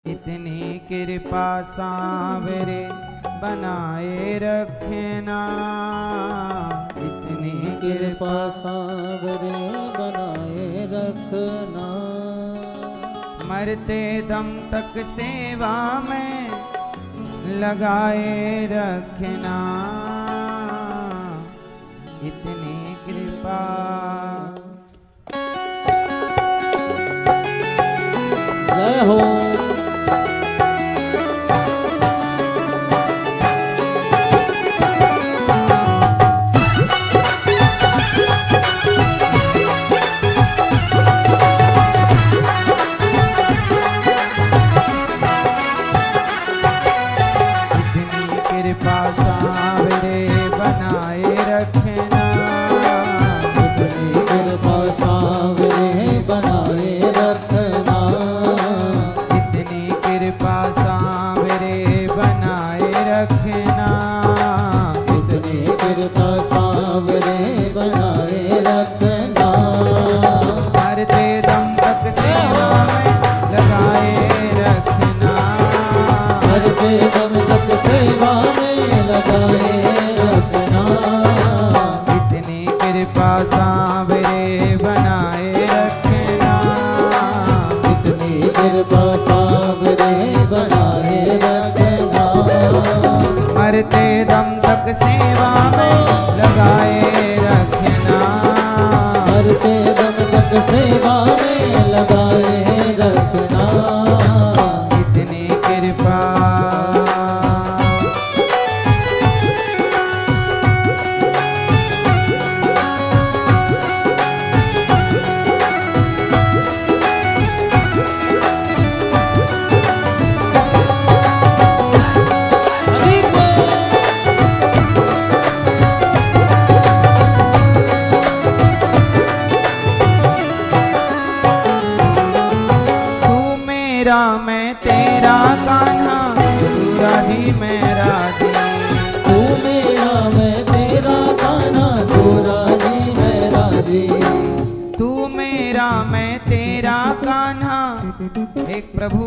इतनी कृपा सांवरे बनाए रखना, इतनी कृपा सांवरे बनाए रखना। मरते दम तक सेवा में लगाए रखना, इतनी कृपा। जय हो। कृपा सांवरे बनाए रखना, इतनी कृपा सांवरे बनाए रखना, इतनी कृपा सांवरे बनाए रखना, इतनी कृपा सांवरे बनाए रखना। मरते दम तक सेवा में लगाए रखना, मरते दम तक सेवा में लगाए रखना, इतनी कृपा सांवरे बनाए रखना, इतनी कृपा सांवरे बनाए रखना। मरते दम तक सेवा में लगाए रखना, मरते दम तक सेवा में लगाए रखना, इतनी कृपा। मैं तेरा कान्हा, तू राजी मैं राजी, तू मेरा मैं तेरा कान्हा, तू राजी मैं राजी, तू मेरा मैं तेरा कान्हा। एक प्रभु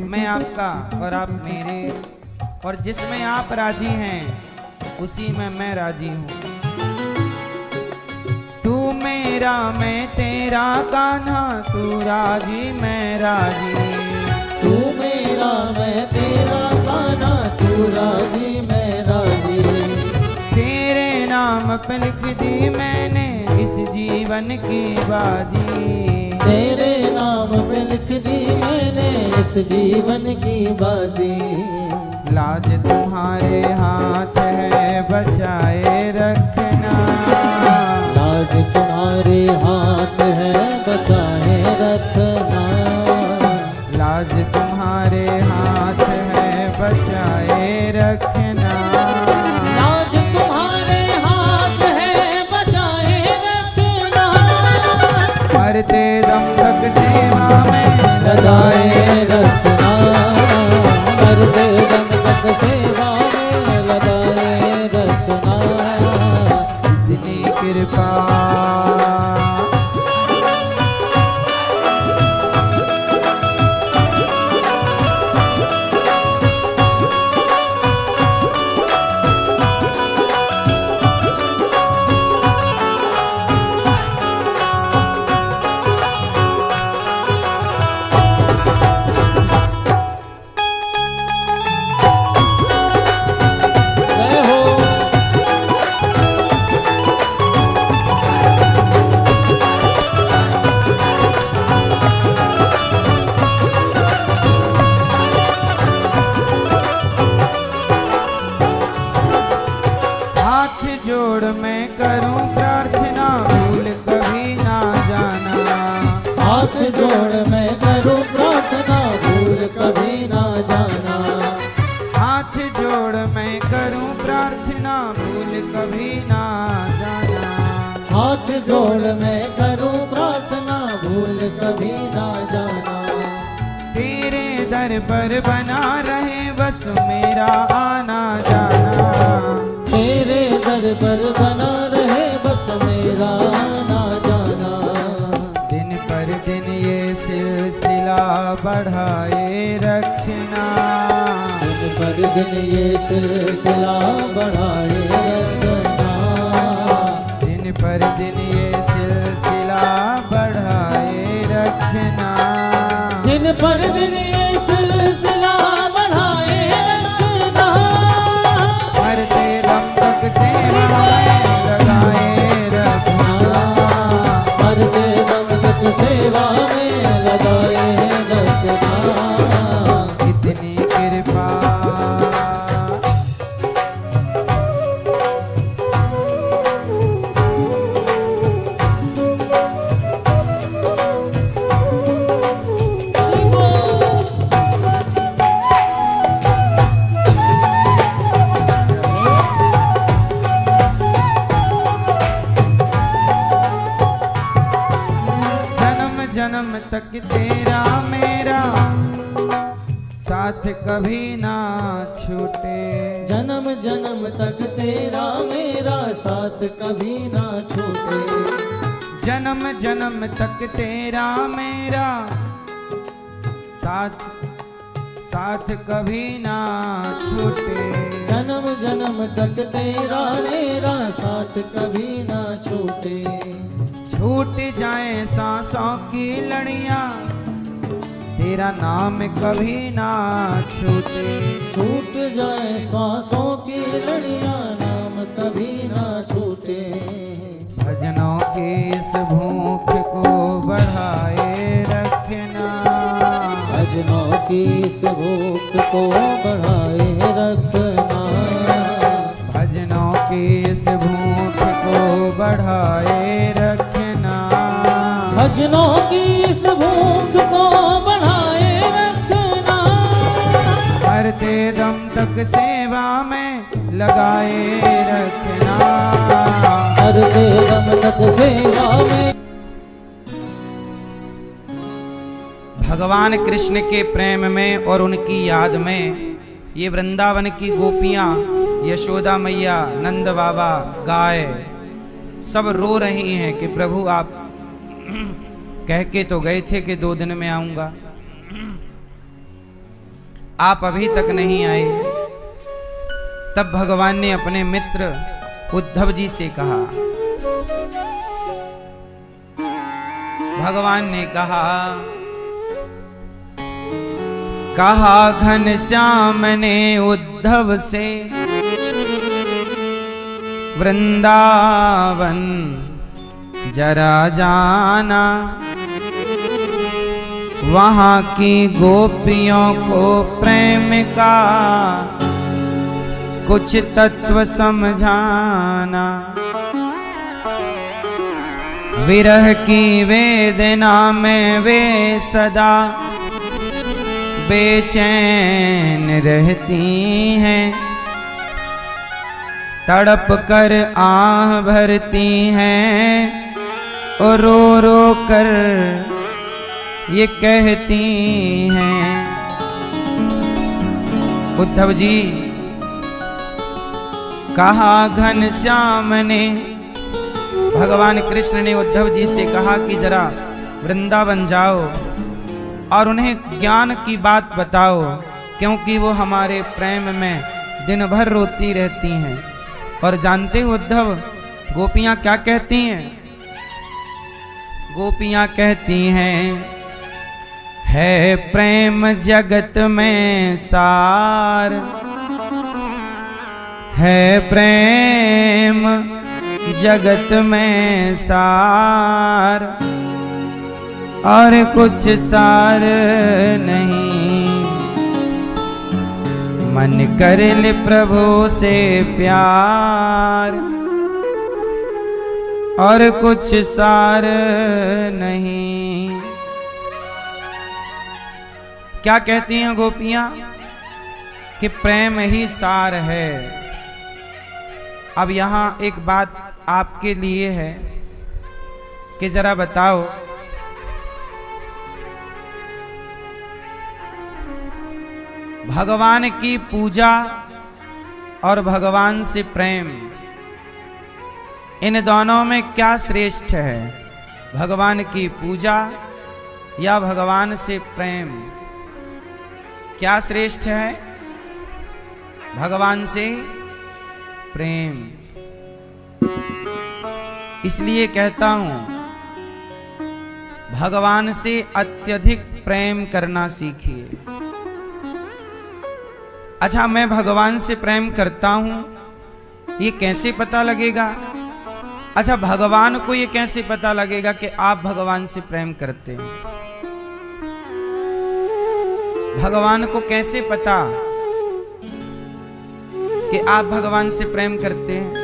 मैं आपका और आप मेरे, और जिसमें आप राजी हैं उसी में मैं राजी हूँ। तू मेरा मैं तेरा कान्हा, तू राजी मैं राजी, तू मेरा मैं तेरा कान्हा, तू राजी मैं राजी। तेरे नाम पे लिख दी मैंने इस जीवन की बाजी, तेरे नाम पे लिख दी मैंने इस जीवन की बाजी। लाज तुम्हारे हाथ है बचाए रखना, लाज तुम्हारे हाथ है बचाए रखना, लाज तुम्हारे हाथ है बचाए रखना, लाज तुम्हारे हाथ है बचाए रखना। मरते दम तक सेवा में लगाए रखना, मरते दम तक सेवा में लगाए रखना, इतनी कृपा। जोड़ मैं करूं प्रार्थना, भूल कभी ना जाना, हाथ जोड़ मैं करूं प्रार्थना, भूल कभी ना जाना, हाथ जोड़ मैं करूं प्रार्थना, भूल कभी ना जाना, हाथ जोड़ मैं करूं प्रार्थना, भूल कभी ना जाना। तेरे दर पर बना रहे बस मेरा आना जाना, तेरे दर पर बना रहे बस मेरा आना जाना। दिन पर दिन ये सिलसिला बढ़ाए रखना। दिन पर दिन ये सिलसिला बढ़ाए रखना। दिन पर दिन ये सिलसिला बढ़ाए रखना। दिन पर दिन ये सिलसिला बढ़ाए रखना। मरते दम तक सेवा में लगाए रखना। मरते दम तक सेवा में लगाए रखना। इतनी कृपा जन्म तक तेरा मेरा साथ कभी ना छूटे। जन्म जन्म तक तेरा मेरा साथ कभी ना छूटे। जन्म जन्म तक तेरा मेरा साथ साथ कभी ना छूटे। जन्म जन्म तक तेरा मेरा साथ कभी ना छूटे। छूट जाए सांसों की लड़ियां तेरा नाम कभी ना छूटे। छूट जाए श्वासों की लड़ियां नाम कभी ना छूटे। भजनों की इस भूख को बढ़ाए रखना। भजनों की इस भूख को बढ़ाए रखना। भजनों की इस भूख को बढ़ाए रखना। भजनों की इस भूख को बढ़ाए रखना। मरते दम तक सेवा में लगाए रखना। मरते दम तक सेवा में। भगवान कृष्ण के प्रेम में और उनकी याद में ये वृंदावन की गोपियां, यशोदा मैया, नंद बाबा, गाय सब रो रही हैं कि प्रभु आप कह के तो गए थे कि 2 दिन में आऊंगा, आप अभी तक नहीं आए। तब भगवान ने अपने मित्र उद्धव जी से कहा, भगवान ने कहा घनश्याम ने उद्धव से वृंदावन जरा जाना। वहाँ की गोपियों को प्रेम का कुछ तत्व समझाना। विरह की वेदना में वे सदा बेचैन रहती हैं। तड़प कर आह भरती हैं और रो रो कर ये कहती हैं। उद्धव जी कहा, घनश्याम ने, भगवान कृष्ण ने उद्धव जी से कहा कि जरा वृंदावन जाओ और उन्हें ज्ञान की बात बताओ, क्योंकि वो हमारे प्रेम में दिन भर रोती रहती हैं। और जानते हो उद्धव, गोपियां क्या कहती हैं? गोपियां कहती हैं, है प्रेम जगत में सार, है प्रेम जगत में सार, और कुछ सार नहीं। मन कर ले प्रभु से प्यार, और कुछ सार नहीं। क्या कहती हैं गोपियां? कि प्रेम ही सार है। अब यहां एक बात आपके लिए है कि जरा बताओ, भगवान की पूजा और भगवान से प्रेम, इन दोनों में क्या श्रेष्ठ है? भगवान की पूजा या भगवान से प्रेम, क्या श्रेष्ठ है? भगवान से प्रेम। इसलिए कहता हूं भगवान से अत्यधिक प्रेम करना सीखिए। अच्छा, मैं भगवान से प्रेम करता हूं, ये कैसे पता लगेगा? अच्छा, भगवान को ये कैसे पता लगेगा कि आप भगवान से प्रेम करते हैं? भगवान को कैसे पता कि आप भगवान से प्रेम करते हैं?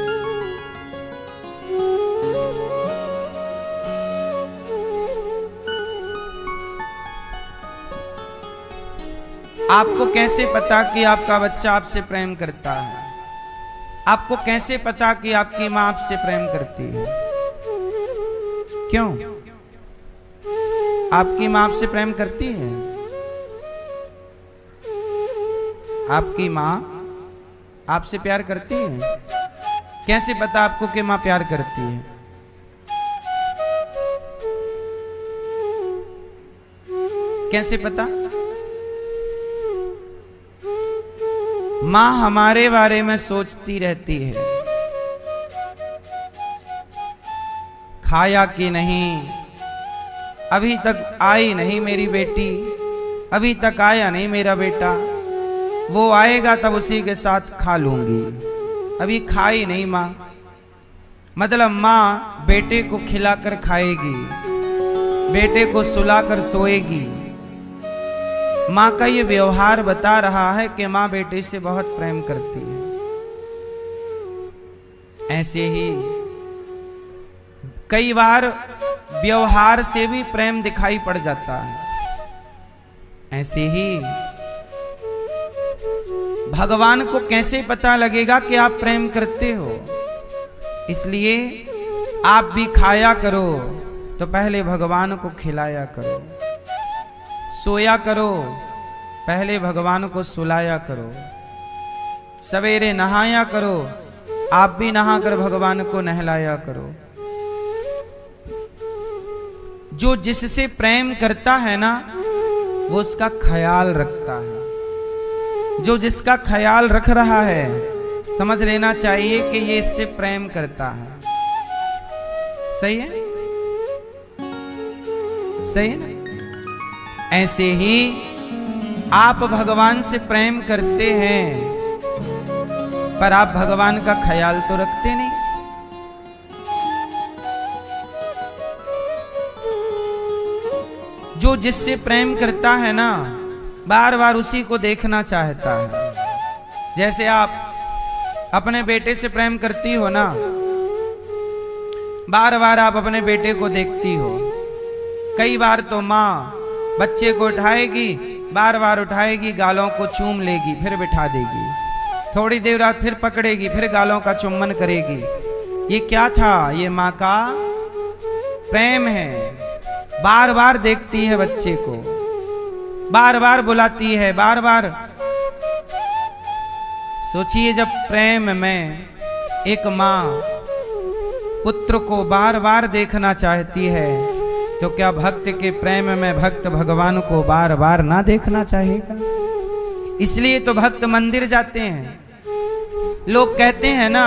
आपको कैसे पता कि आपका बच्चा आपसे प्रेम करता है? आपको कैसे पता कि आपकी मां आपसे प्रेम करती है? क्यों? आपकी मां आपसे प्रेम करती है? आपकी मां आपसे प्यार करती है? कैसे पता आपको कि मां प्यार करती है? कैसे पता? मां हमारे बारे में सोचती रहती है, खाया कि नहीं, अभी तक आई नहीं मेरी बेटी, अभी तक आया नहीं मेरा बेटा, वो आएगा तब उसी के साथ खा लूंगी, अभी खाई नहीं मां। मतलब मां बेटे को खिलाकर खाएगी, बेटे को सुलाकर सोएगी। मां का ये व्यवहार बता रहा है कि मां बेटे से बहुत प्रेम करती है। ऐसे ही कई बार व्यवहार से भी प्रेम दिखाई पड़ जाता है। ऐसे ही भगवान को कैसे पता लगेगा कि आप प्रेम करते हो? इसलिए आप भी खाया करो तो पहले भगवान को खिलाया करो, सोया करो पहले भगवान को सुलाया करो, सवेरे नहाया करो, आप भी नहाकर भगवान को नहलाया करो। जो जिससे प्रेम करता है ना, वो उसका ख्याल रखता है। जो जिसका ख्याल रख रहा है, समझ लेना चाहिए कि ये इससे प्रेम करता है। सही है? सही है? ऐसे ही आप भगवान से प्रेम करते हैं, पर आप भगवान का ख्याल तो रखते नहीं। जो जिससे प्रेम करता है ना, बार बार उसी को देखना चाहता है। जैसे आप अपने बेटे से प्रेम करती हो ना, बार बार आप अपने बेटे को देखती हो। कई बार तो माँ बच्चे को उठाएगी, बार बार उठाएगी, गालों को चूम लेगी, फिर बिठा देगी, थोड़ी देर बाद फिर पकड़ेगी, फिर गालों का चुम्बन करेगी। ये क्या था? ये माँ का प्रेम है। बार बार देखती है बच्चे को, बार बार बुलाती है, बार बार। सोचिए, जब प्रेम में एक माँ पुत्र को बार बार देखना चाहती है, तो क्या भक्त के प्रेम में भक्त भगवान को बार बार ना देखना चाहेगा? इसलिए तो भक्त मंदिर जाते हैं। लोग कहते हैं ना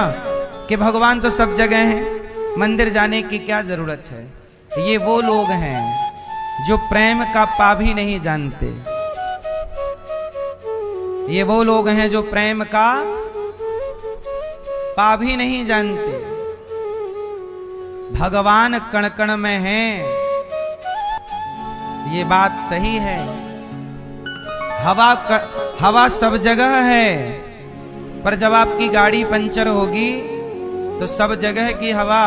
कि भगवान तो सब जगह हैं, मंदिर जाने की क्या जरूरत है। ये वो लोग हैं जो प्रेम का पा भी नहीं जानते। ये वो लोग हैं जो प्रेम का पा भी नहीं जानते। भगवान कण कण में हैं, ये बात सही है। हवा सब जगह है, पर जब आपकी गाड़ी पंचर होगी तो सब जगह की हवा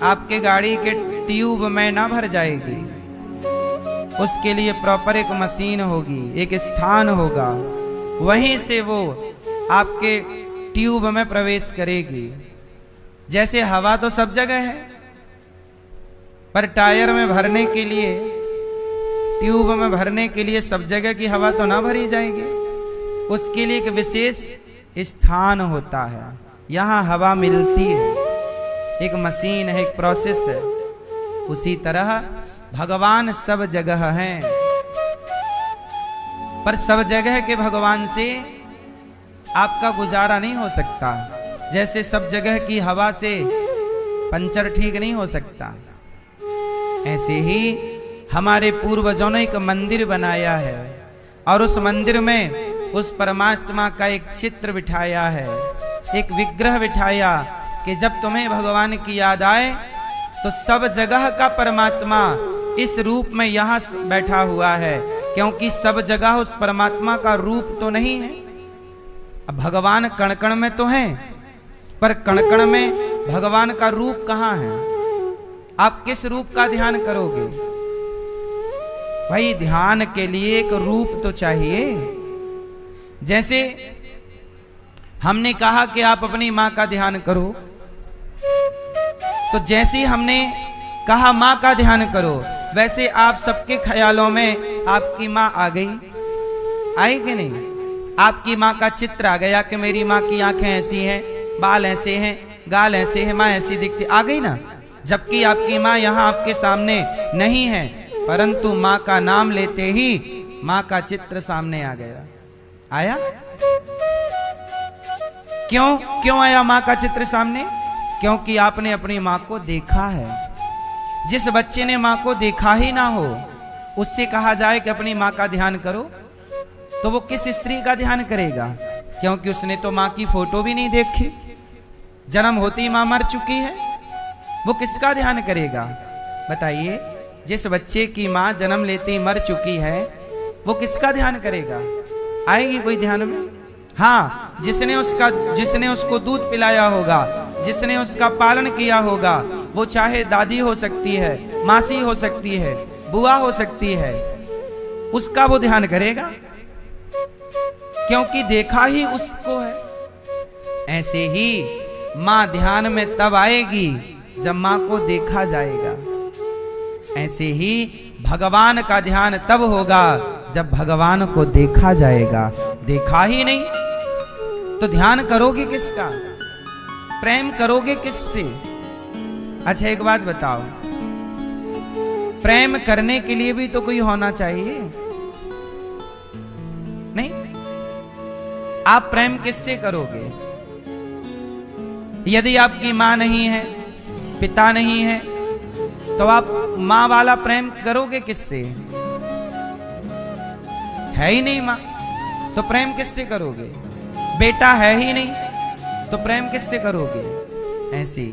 आपके गाड़ी के ट्यूब में ना भर जाएगी। उसके लिए प्रॉपर एक मशीन होगी, एक स्थान होगा, वहीं से वो आपके ट्यूब में प्रवेश करेगी। जैसे हवा तो सब जगह है, पर टायर में भरने के लिए, ट्यूब में भरने के लिए सब जगह की हवा तो ना भरी जाएगी। उसके लिए एक विशेष स्थान होता है, यहाँ हवा मिलती है, एक मशीन है, एक प्रोसेस है। उसी तरह भगवान सब जगह हैं, पर सब जगह के भगवान से आपका गुजारा नहीं हो सकता। जैसे सब जगह की हवा से पंचर ठीक नहीं हो सकता, ऐसे ही हमारे पूर्वजों ने एक मंदिर बनाया है और उस मंदिर में उस परमात्मा का एक चित्र बिठाया है, एक विग्रह बिठाया कि जब तुम्हें भगवान की याद आए तो सब जगह का परमात्मा इस रूप में यहाँ बैठा हुआ है, क्योंकि सब जगह उस परमात्मा का रूप तो नहीं है। अब भगवान कण कण में तो है, पर कण कण में भगवान का रूप कहाँ है? आप किस रूप का ध्यान करोगे? भाई ध्यान के लिए एक रूप तो चाहिए। जैसे हमने कहा कि आप अपनी माँ का ध्यान करो, तो जैसे ही हमने कहा माँ का ध्यान करो, वैसे आप सबके ख्यालों में आपकी माँ आ गई, आई कि नहीं? आपकी माँ का चित्र आ गया कि मेरी माँ की आंखें ऐसी हैं, बाल ऐसे हैं, गाल ऐसे हैं, माँ ऐसी दिखती, आ गई ना। जबकि आपकी माँ यहाँ आपके सामने नहीं है, परंतु माँ का नाम लेते ही माँ का चित्र सामने आ गया। आया? क्यों आया माँ का चित्र सामने? क्योंकि आपने अपनी माँ को देखा है। जिस बच्चे ने माँ को देखा ही ना हो, उससे कहा जाए कि अपनी माँ का ध्यान करो, तो वो किस स्त्री का ध्यान करेगा? क्योंकि उसने तो माँ की फोटो भी नहीं देखी, जन्म होती माँ मर चुकी है, वो किसका ध्यान करेगा? बताइए, जिस बच्चे की माँ जन्म लेते ही मर चुकी है, वो किसका ध्यान करेगा? आएगी कोई ध्यान में? हाँ, जिसने उसको दूध पिलाया होगा, जिसने उसका पालन किया होगा, वो चाहे दादी हो सकती है, मासी हो सकती है, बुआ हो सकती है, उसका वो ध्यान करेगा, क्योंकि देखा ही उसको है। ऐसे ही माँ ध्यान में तब आएगी जब माँ को देखा जाएगा। ऐसे ही भगवान का ध्यान तब होगा जब भगवान को देखा जाएगा। देखा ही नहीं तो ध्यान करोगे किसका? प्रेम करोगे किससे? अच्छा एक बात बताओ, प्रेम करने के लिए भी तो कोई होना चाहिए, नहीं? आप प्रेम किससे करोगे? यदि आपकी मां नहीं है, पिता नहीं है, तो आप मां वाला प्रेम करोगे किससे? है ही नहीं मां, तो प्रेम किससे करोगे? बेटा है ही नहीं, तो प्रेम किससे करोगे? ऐसे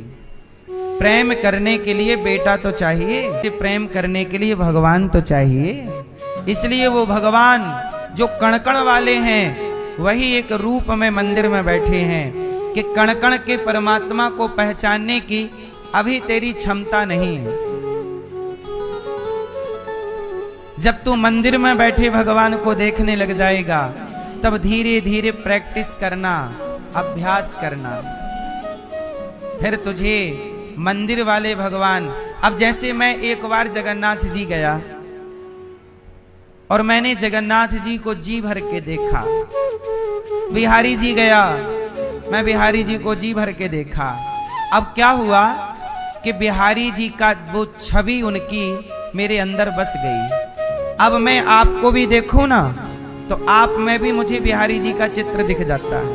प्रेम करने के लिए बेटा तो चाहिए, प्रेम करने के लिए भगवान तो चाहिए। इसलिए वो भगवान जो कण कण वाले हैं, वही एक रूप में मंदिर में बैठे हैं कि कण कण के परमात्मा को पहचानने की अभी तेरी क्षमता नहीं है। जब तू मंदिर में बैठे भगवान को देखने लग जाएगा, तब धीरे धीरे प्रैक्टिस करना, अभ्यास करना, फिर तुझे मंदिर वाले भगवान। अब जैसे मैं एक बार जगन्नाथ जी गया और मैंने जगन्नाथ जी को जी भर के देखा। बिहारी जी गया, मैं बिहारी जी को जी भर के देखा। अब क्या हुआ कि बिहारी जी का वो छवि उनकी मेरे अंदर बस गई। अब मैं आपको भी देखूं ना, तो आप में भी मुझे बिहारी जी का चित्र दिख जाता है,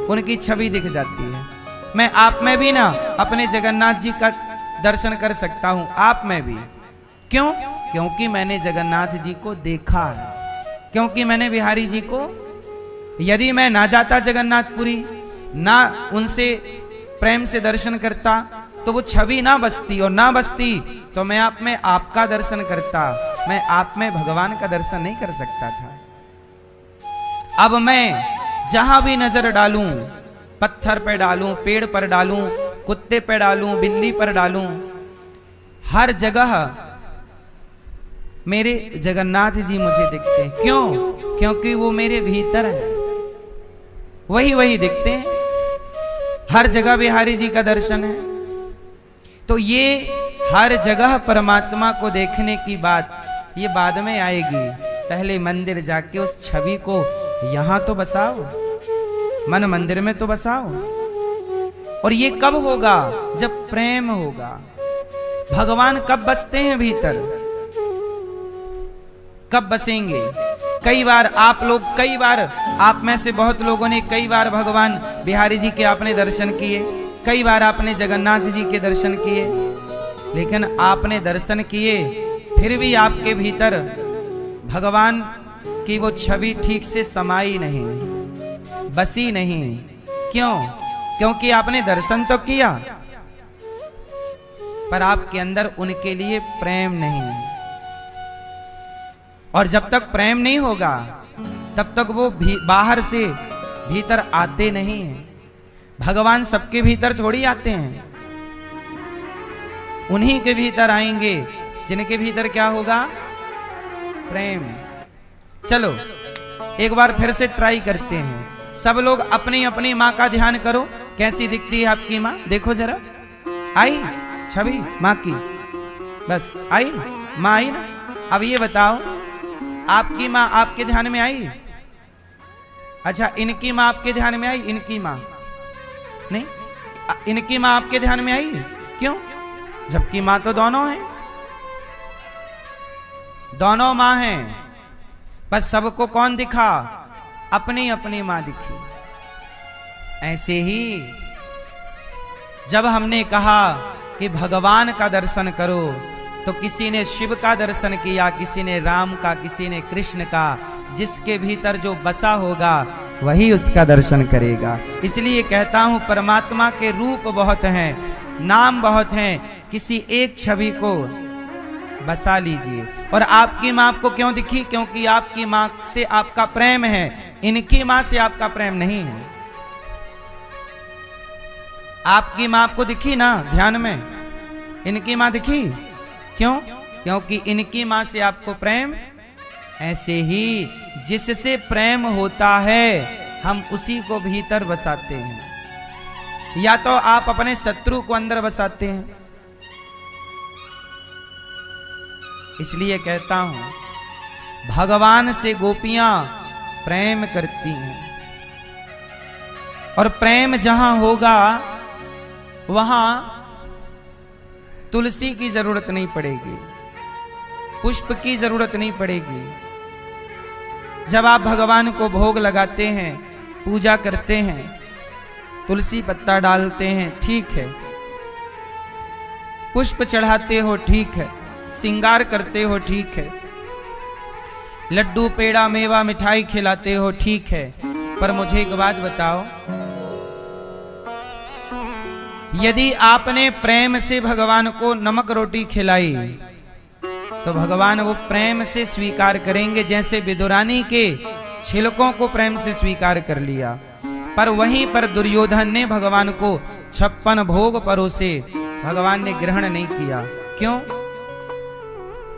उनकी छवि दिख जाती है। मैं आप में भी ना अपने जगन्नाथ जी का दर्शन कर सकता हूं, आप में भी। क्यों? क्योंकि मैंने जगन्नाथ जी को देखा है, क्योंकि मैंने बिहारी जी को, यदि मैं ना जाता जगन्नाथपुरी, ना उनसे प्रेम से दर्शन करता, तो वो छवि ना बसती, और ना बसती तो मैं आप में आपका दर्शन करता, मैं आप में भगवान का दर्शन नहीं कर सकता था। अब मैं जहां भी नजर डालूं, पत्थर पे डालूं, पेड़ पर डालूं, कुत्ते पे डालूं, बिल्ली पर डालूं, हर जगह मेरे जगन्नाथ जी मुझे दिखते हैं। क्यों? क्योंकि वो मेरे भीतर है, वही दिखते हैं। हर जगह बिहारी जी का दर्शन है। तो ये हर जगह परमात्मा को देखने की बात ये बाद में आएगी। पहले मंदिर जाके उस छवि को यहां तो बसाओ, मन मंदिर में तो बसाओ। और ये कब होगा? जब प्रेम होगा। भगवान कब बसते हैं भीतर? कब बसेंगे? कई बार आप में से बहुत लोगों ने कई बार भगवान बिहारी जी के आपने दर्शन किए, कई बार आपने जगन्नाथ जी के दर्शन किए, लेकिन आपने दर्शन किए फिर भी आपके भीतर भगवान की वो छवि ठीक से समाई नहीं, बसी नहीं। क्यों? क्योंकि आपने दर्शन तो किया पर आपके अंदर उनके लिए प्रेम नहीं है। और जब तक प्रेम नहीं होगा तब तक वो बाहर से भीतर आते नहीं हैं। भगवान सबके भीतर थोड़ी आते हैं, उन्हीं के भीतर आएंगे जिनके भीतर क्या होगा? प्रेम। चलो एक बार फिर से ट्राई करते हैं। सब लोग अपनी अपनी माँ का ध्यान करो। कैसी दिखती है आपकी माँ? देखो जरा, आई छवि माँ की? बस आई माँ, आई ना? अब ये बताओ, आपकी माँ आपके ध्यान में आई? अच्छा, इनकी माँ आपके ध्यान में आई? इनकी माँ नहीं, इनकी माँ आपके ध्यान में आई? क्यों? जबकि माँ तो दोनों हैं, दोनों माँ हैं, बस सबको कौन दिखा? अपनी अपनी माँ दिखी। ऐसे ही जब हमने कहा कि भगवान का दर्शन करो तो किसी ने शिव का दर्शन किया, किसी ने राम का, किसी ने कृष्ण का। जिसके भीतर जो बसा होगा वही उसका दर्शन करेगा। इसलिए कहता हूं परमात्मा के रूप बहुत हैं, नाम बहुत हैं, किसी एक छवि को बसा लीजिए। और आपकी मां आपको क्यों दिखी? क्योंकि आपकी मां से आपका प्रेम है, इनकी मां से आपका प्रेम नहीं है। आपकी मां आपको दिखी ना ध्यान में, इनकी मां दिखी? क्यों? क्योंकि इनकी मां से आपको प्रेम। ऐसे ही जिससे प्रेम होता है हम उसी को भीतर बसाते हैं। या तो आप अपने शत्रु को अंदर बसाते हैं। इसलिए कहता हूं भगवान से गोपियां प्रेम करती हैं, और प्रेम जहां होगा वहां तुलसी की जरूरत नहीं पड़ेगी, पुष्प की जरूरत नहीं पड़ेगी। जब आप भगवान को भोग लगाते हैं, पूजा करते हैं, तुलसी पत्ता डालते हैं, ठीक है, पुष्प चढ़ाते हो, ठीक है, श्रृंगार करते हो, ठीक है, लड्डू पेड़ा मेवा मिठाई खिलाते हो, ठीक है, पर मुझे एक बात बताओ, यदि आपने प्रेम से भगवान को नमक रोटी खिलाई तो भगवान वो प्रेम से स्वीकार करेंगे, जैसे विदुरानी के छिलकों को प्रेम से स्वीकार कर लिया। पर वहीं पर दुर्योधन ने भगवान को 56 भोग परोसे, भगवान ने ग्रहण नहीं किया। क्यों?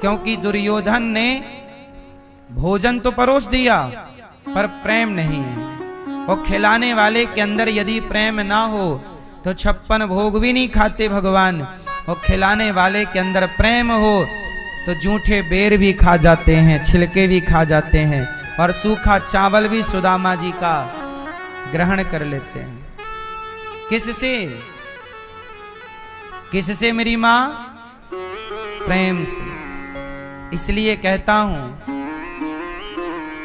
क्योंकि दुर्योधन ने भोजन तो परोस दिया पर प्रेम नहीं है। और खिलाने वाले के अंदर यदि प्रेम ना हो तो 56 भोग भी नहीं खाते भगवान। और खिलाने वाले के अंदर प्रेम हो तो जूठे बेर भी खा जाते हैं, छिलके भी खा जाते हैं, और सूखा चावल भी सुदामा जी का ग्रहण कर लेते हैं। किससे? किससे मेरी मां? प्रेम से। इसलिए कहता हूं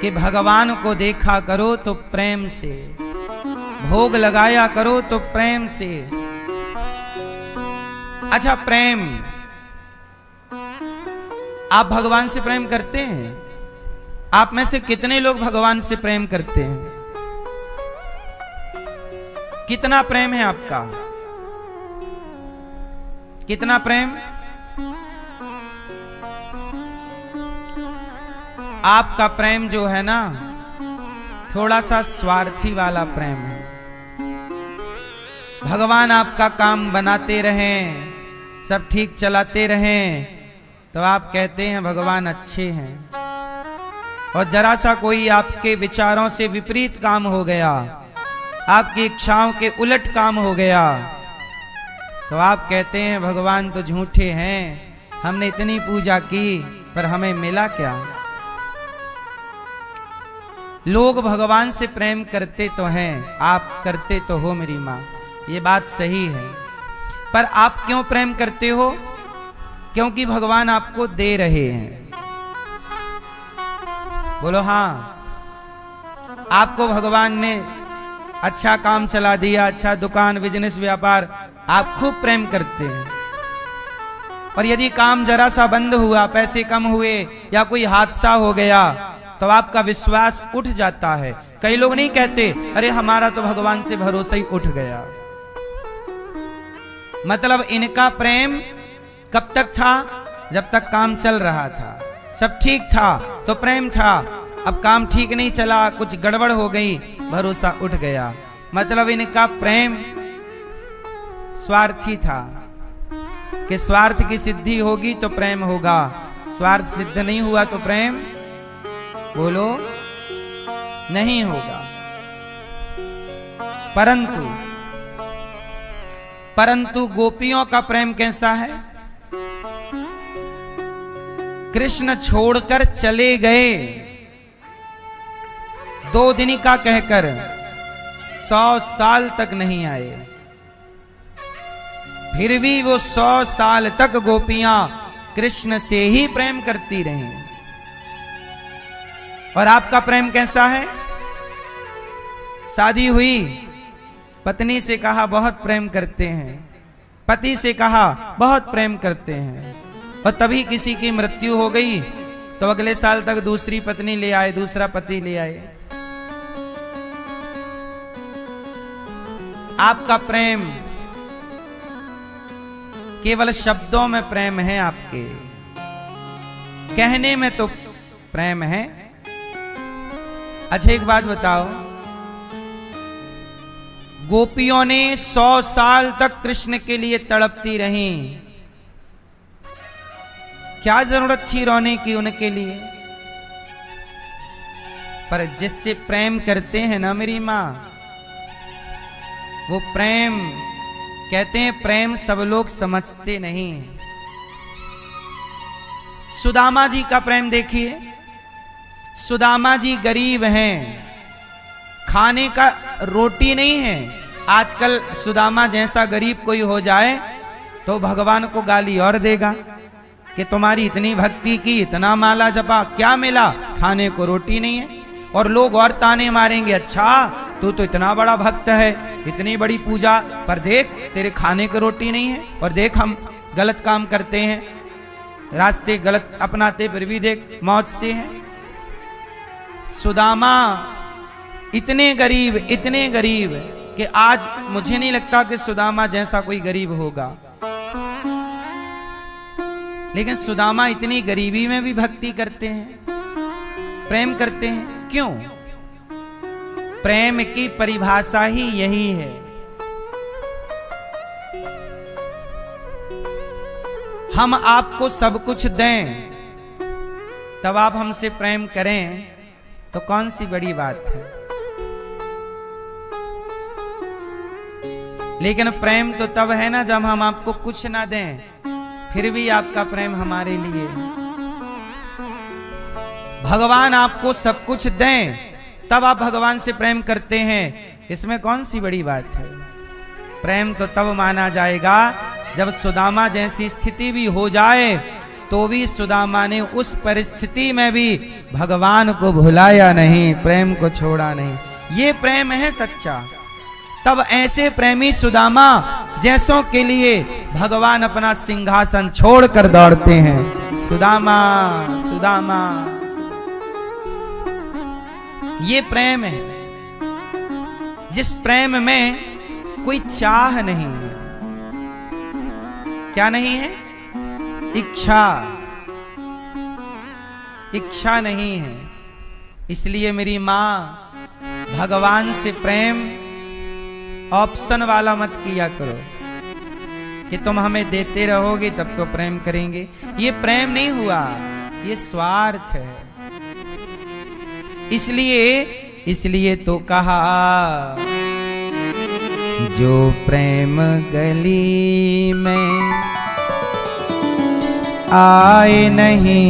कि भगवान को देखा करो तो प्रेम से, भोग लगाया करो तो प्रेम से। अच्छा, प्रेम, आप भगवान से प्रेम करते हैं? आप में से कितने लोग भगवान से प्रेम करते हैं? कितना प्रेम है आपका? कितना प्रेम? आपका प्रेम जो है ना, थोड़ा सा स्वार्थी वाला प्रेम है। भगवान आपका काम बनाते रहें, सब ठीक चलाते रहें, तो आप कहते हैं भगवान अच्छे हैं। और जरा सा कोई आपके विचारों से विपरीत काम हो गया, आपकी इच्छाओं के उलट काम हो गया, तो आप कहते हैं भगवान तो झूठे हैं, हमने इतनी पूजा की पर हमें मिला क्या? लोग भगवान से प्रेम करते तो हैं, आप करते तो हो मेरी मां, ये बात सही है, पर आप क्यों प्रेम करते हो? क्योंकि भगवान आपको दे रहे हैं। बोलो हाँ। आपको भगवान ने अच्छा काम चला दिया, अच्छा दुकान बिजनेस व्यापार, आप खूब प्रेम करते हैं। और यदि काम जरा सा बंद हुआ, पैसे कम हुए या कोई हादसा हो गया, तो आपका विश्वास उठ जाता है। कई लोग नहीं कहते अरे हमारा तो भगवान से भरोसा ही उठ गया। मतलब इनका प्रेम कब तक था? जब तक काम चल रहा था, सब ठीक था तो प्रेम था। अब काम ठीक नहीं चला, कुछ गड़बड़ हो गई, भरोसा उठ गया। मतलब इनका प्रेम स्वार्थी था कि स्वार्थ की सिद्धि होगी तो प्रेम होगा, स्वार्थ सिद्ध नहीं हुआ तो प्रेम बोलो नहीं होगा। परंतु गोपियों का प्रेम कैसा है? कृष्ण छोड़कर चले गए 2 दिन का कहकर 100 साल तक नहीं आए, फिर भी वो 100 साल तक गोपियां कृष्ण से ही प्रेम करती रहीं। और आपका प्रेम कैसा है? शादी हुई, पत्नी से कहा बहुत प्रेम करते हैं, पति से कहा बहुत प्रेम करते हैं, और तभी किसी की मृत्यु हो गई तो अगले साल तक दूसरी पत्नी ले आए, दूसरा पति ले आए। आपका प्रेम केवल शब्दों में प्रेम है, आपके कहने में तो प्रेम है। अच्छा एक बात बताओ, गोपियों ने 100 साल तक कृष्ण के लिए तड़पती रहीं, क्या जरूरत थी रोने की उनके लिए? पर जिससे प्रेम करते हैं ना मेरी मां, वो प्रेम कहते हैं, प्रेम सब लोग समझते नहीं। सुदामा जी का प्रेम देखिए, सुदामा जी गरीब हैं, खाने का रोटी नहीं है। आजकल सुदामा जैसा गरीब कोई हो जाए तो भगवान को गाली और देगा कि तुम्हारी इतनी भक्ति की, इतना माला जपा, क्या मिला? खाने को रोटी नहीं है। और लोग और ताने मारेंगे, अच्छा तू तो इतना बड़ा भक्त है, इतनी बड़ी पूजा, पर देख तेरे खाने को रोटी नहीं है, और देख हम गलत काम करते हैं, रास्ते गलत अपनाते, फिर भी देख मौत से हैं। सुदामा इतने गरीब कि आज मुझे नहीं लगता कि सुदामा जैसा कोई गरीब होगा। लेकिन सुदामा इतनी गरीबी में भी भक्ति करते हैं, प्रेम करते हैं। क्यों? प्रेम की परिभाषा ही यही है। हम आपको सब कुछ दें तब आप हमसे प्रेम करें तो कौन सी बड़ी बात है। लेकिन प्रेम तो तब है ना जब हम आपको कुछ ना दें, फिर भी आपका प्रेम हमारे लिए। भगवान आपको सब कुछ दें तब आप भगवान से प्रेम करते हैं, इसमें कौन सी बड़ी बात है। प्रेम तो तब माना जाएगा जब सुदामा जैसी स्थिति भी हो जाए तो भी सुदामा ने उस परिस्थिति में भी भगवान को भुलाया नहीं, प्रेम को छोड़ा नहीं। ये प्रेम है सच्चा। तब ऐसे प्रेमी सुदामा जैसों के लिए भगवान अपना सिंहासन छोड़कर दौड़ते हैं। सुदामा सुदामा, ये प्रेम है जिस प्रेम में कोई चाह नहीं है। क्या नहीं है? इच्छा नहीं है। इसलिए मेरी मां, भगवान से प्रेम ऑप्शन वाला मत किया करो कि तुम हमें देते रहोगे तब तो प्रेम करेंगे। ये प्रेम नहीं हुआ, ये स्वार्थ है। इसलिए तो कहा, जो प्रेम गली में आए नहीं,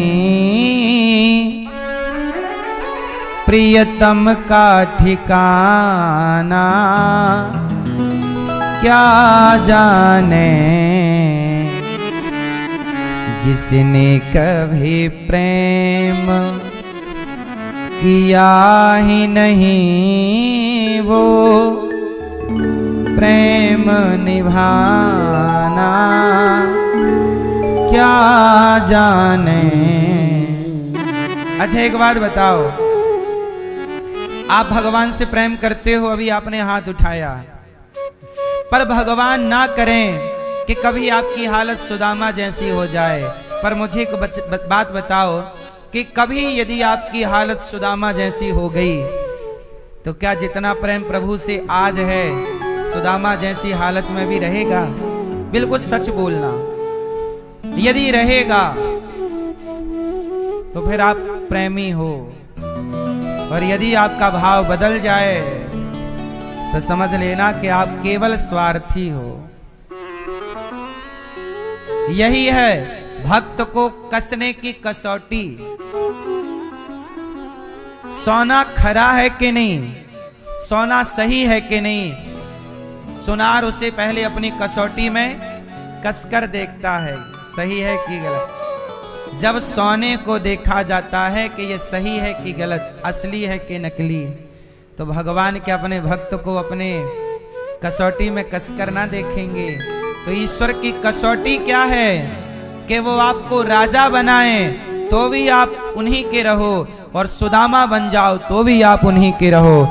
प्रियतम का ठिकाना क्या जाने। जिसने कभी प्रेम किया ही नहीं वो प्रेम निभाना, क्या जाने। अच्छा एक बात बताओ, आप भगवान से प्रेम करते हो, अभी आपने हाथ उठाया, पर भगवान ना करें कि कभी आपकी हालत सुदामा जैसी हो जाए। पर मुझे एक बात बताओ कि कभी यदि आपकी हालत सुदामा जैसी हो गई तो क्या जितना प्रेम प्रभु से आज है सुदामा जैसी हालत में भी रहेगा? बिल्कुल सच बोलना। यदि रहेगा तो फिर आप प्रेमी हो, और यदि आपका भाव बदल जाए तो समझ लेना कि आप केवल स्वार्थी हो। यही है भक्त को कसने की कसौटी। सोना खरा है कि नहीं, सोना सही है कि नहीं, सुनार उसे पहले अपनी कसौटी में कसकर देखता है, सही है कि गलत। जब सोने को देखा जाता है कि ये सही है कि गलत, असली है कि नकली, तो भगवान के अपने भक्त को अपने कसौटी में कसकर ना देखेंगे? तो ईश्वर की कसौटी क्या है कि वो आपको राजा बनाए तो भी आप उन्हीं के रहो, और सुदामा बन जाओ तो भी आप उन्हीं के रहो।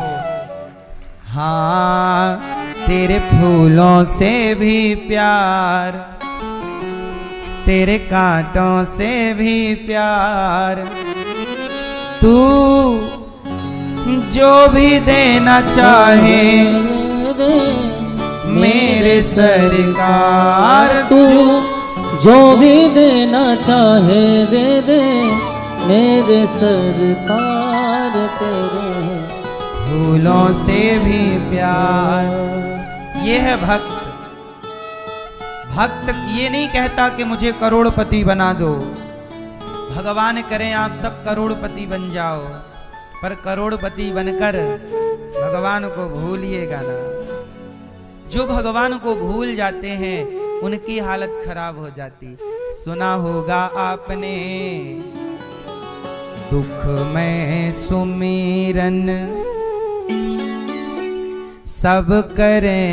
हाँ, तेरे फूलों से भी प्यार, तेरे कांटों से भी प्यार, तू जो भी देना चाहे मेरे सरकार, तू जो भी देना चाहे दे दे मेरे सरकार, तेरे फूलों से भी प्यार। ये है भक्त। भक्त ये नहीं कहता कि मुझे करोड़पति बना दो। भगवान करें आप सब करोड़पति बन जाओ, पर करोड़पति बनकर भगवान को भूलिएगा ना। जो भगवान को भूल जाते हैं उनकी हालत खराब हो जाती। सुना होगा आपने, दुख में सुमिरन सब करें,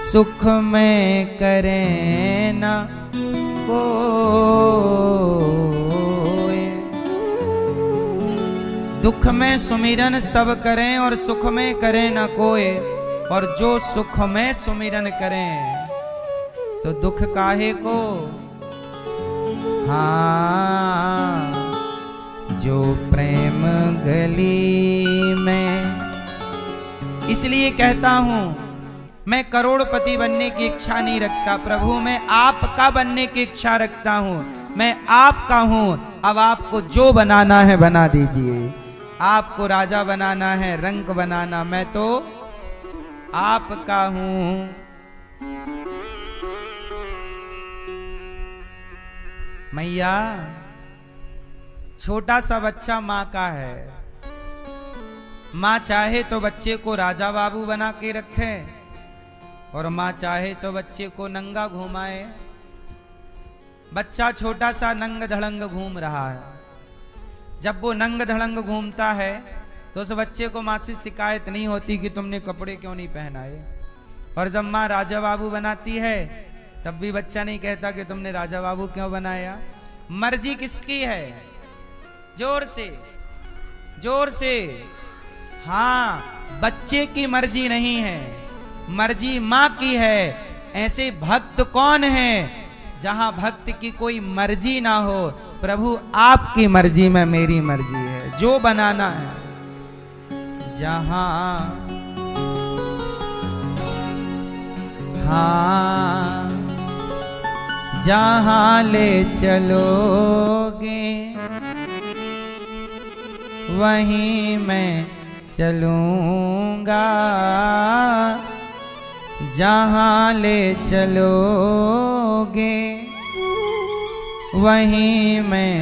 सुख में करें ना कोई। दुख में सुमिरन सब करें और सुख में करें ना कोई, और जो सुख में सुमिरन करें सो दुख काहे को। हाँ, जो प्रेम गली में। इसलिए कहता हूं मैं करोड़पति बनने की इच्छा नहीं रखता प्रभु, मैं आपका बनने की इच्छा रखता हूं। मैं आपका हूं, अब आपको जो बनाना है बना दीजिए। आपको राजा बनाना है, रंक बनाना, मैं तो आपका हूं। मैया, छोटा सा बच्चा माँ का है। माँ चाहे तो बच्चे को राजा बाबू बना के रखे, और माँ चाहे तो बच्चे को नंगा घुमाए। बच्चा छोटा सा नंग धड़ंग घूम रहा है। जब वो नंग धड़ंग घूमता है तो उस बच्चे को माँ से शिकायत नहीं होती कि तुमने कपड़े क्यों नहीं पहनाए। और जब माँ राजा बाबू बनाती है तब भी बच्चा नहीं कहता कि तुमने राजा बाबू क्यों बनाया। मर्जी किसकी है? जोर से, जोर से। हाँ, बच्चे की मर्जी नहीं है, मर्जी माँ की है। ऐसे भक्त कौन है जहां भक्त की कोई मर्जी ना हो? प्रभु आपकी मर्जी में मेरी मर्जी है, जो बनाना है। जहां हाँ, जहां ले चलोगे वहीं मैं चलूंगा, जहां ले चलोगे वहीं मैं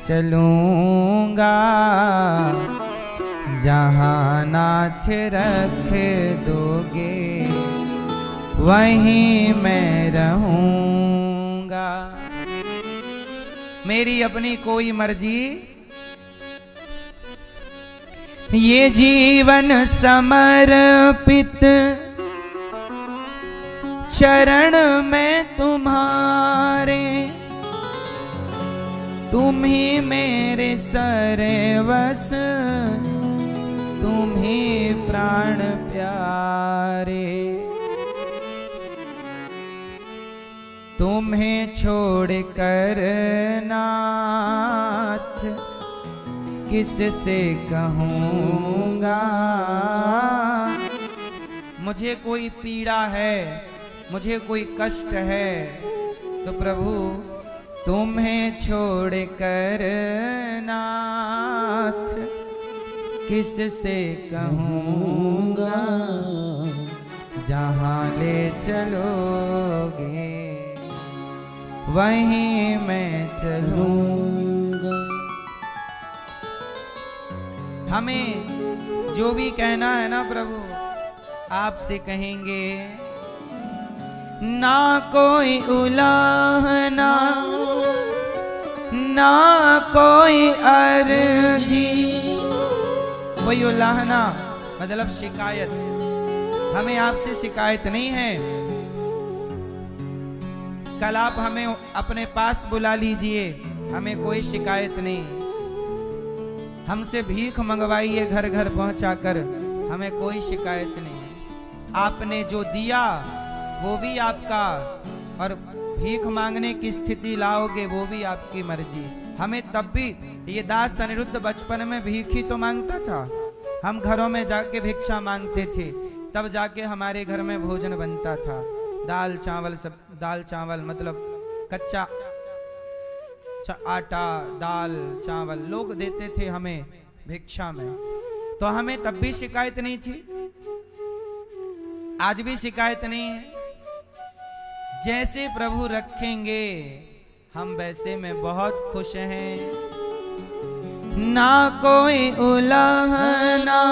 चलूंगा, जहां नाथ रख दोगे वहीं मैं रहूंगा। मेरी अपनी कोई मर्जी, ये जीवन समर्पित चरण में तुम्हारे, तुम ही मेरे सर्वस, तुम ही प्राण प्यारे। तुम्हें छोड़ कर नाथ किससे कहूँगा, मुझे कोई पीड़ा है, मुझे कोई कष्ट है, तो प्रभु तुम्हें छोड़ कर नाथ किससे कहूँगा, जहाँ ले चलोगे वहीं मैं चलूँगा। हमें जो भी कहना है ना प्रभु, आपसे कहेंगे। ना कोई उलाहना, ना कोई अर्जी, वही उलाहना मतलब शिकायत, हमें आपसे शिकायत नहीं है। कल आप हमें अपने पास बुला लीजिए, हमें कोई शिकायत नहीं। हमसे भीख मंगवाइए घर घर पहुंचाकर, हमें कोई शिकायत नहीं। आपने जो दिया वो भी आपका, और भीख मांगने की स्थिति लाओगे वो भी आपकी मर्जी। हमें तब भी, ये दास अनिरुद्ध बचपन में भीख ही तो मांगता था। हम घरों में जाके भिक्षा मांगते थे, तब जाके हमारे घर में भोजन बनता था। दाल चावल, सब दाल चावल मतलब कच्चा आटा, दाल चावल लोग देते थे हमें भिक्षा में, तो हमें तब भी शिकायत नहीं थी, आज भी शिकायत नहीं है। जैसे प्रभु रखेंगे हम वैसे में बहुत खुश हैं। ना कोई उलाहना,